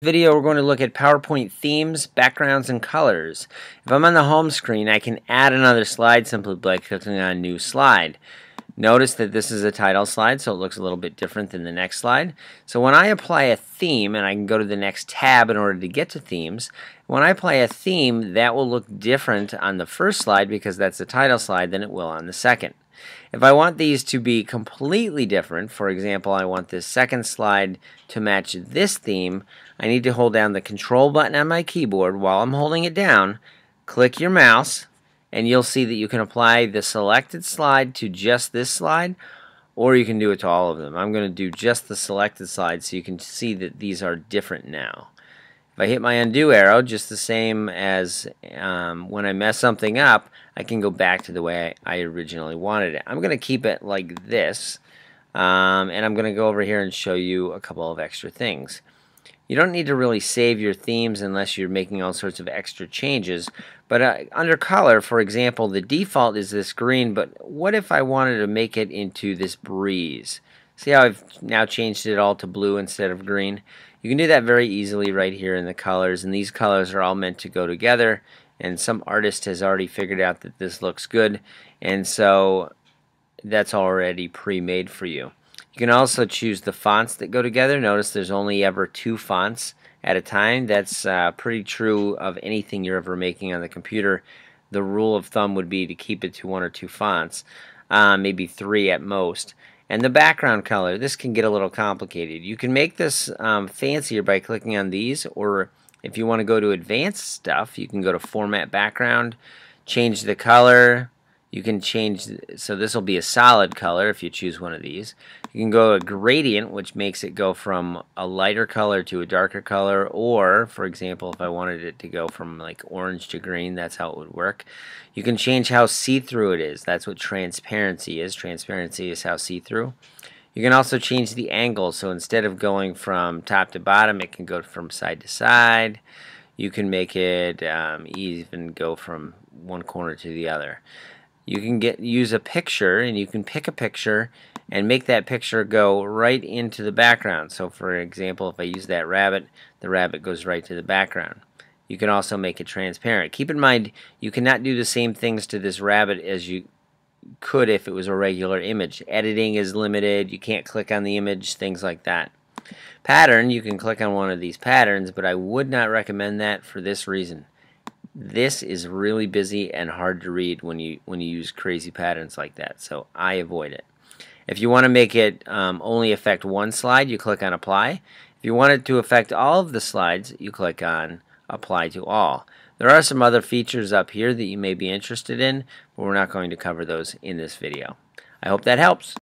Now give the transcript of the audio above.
Video we're going to look at PowerPoint themes, backgrounds, and colors. If I'm on the home screen, I can add another slide simply by clicking on New Slide. Notice that this is a title slide, so it looks a little bit different than the next slide. So when I apply a theme, and I can go to the next tab in order to get to themes, when I apply a theme, that will look different on the first slide because that's the title slide than it will on the second. If I want these to be completely different, for example, I want this second slide to match this theme, I need to hold down the control button on my keyboard. While I'm holding it down, click your mouse, and you'll see that you can apply the selected slide to just this slide, or you can do it to all of them. I'm going to do just the selected slide so you can see that these are different now. If I hit my undo arrow, just the same as when I mess something up, I can go back to the way I originally wanted it. I'm going to keep it like this, and I'm going to go over here and show you a couple of extra things. You don't need to really save your themes unless you're making all sorts of extra changes, but under color, for example, the default is this green, but what if I wanted to make it into this breeze? See how I've now changed it all to blue instead of green? You can do that very easily right here in the colors, and these colors are all meant to go together, and some artist has already figured out that this looks good, and so that's already pre-made for you. You can also choose the fonts that go together. Notice there's only ever 2 fonts at a time. That's pretty true of anything you're ever making on the computer. The rule of thumb would be to keep it to 1 or 2 fonts, maybe 3 at most. And the background color, this can get a little complicated. You can make this fancier by clicking on these, or if you want to go to advanced stuff, you can go to Format Background, change the color. You can change, so this will be a solid color if you choose one of these. You can go to gradient, which makes it go from a lighter color to a darker color, or, for example, if I wanted it to go from like orange to green, that's how it would work. You can change how see-through it is. That's what transparency is. Transparency is how see-through. You can also change the angle, so instead of going from top to bottom, it can go from side to side. You can make it even go from one corner to the other. You can use a picture, and you can pick a picture and make that picture go right into the background. So for example, if I use that rabbit, the rabbit goes right to the background. You can also make it transparent. Keep in mind, you cannot do the same things to this rabbit as you could if it was a regular image. Editing is limited, you can't click on the image, things like that. Pattern, you can click on one of these patterns, but I would not recommend that for this reason. This is really busy and hard to read when you use crazy patterns like that, so I avoid it. If you want to make it only affect one slide, you click on Apply. If you want it to affect all of the slides, you click on Apply to All. There are some other features up here that you may be interested in, but we're not going to cover those in this video. I hope that helps.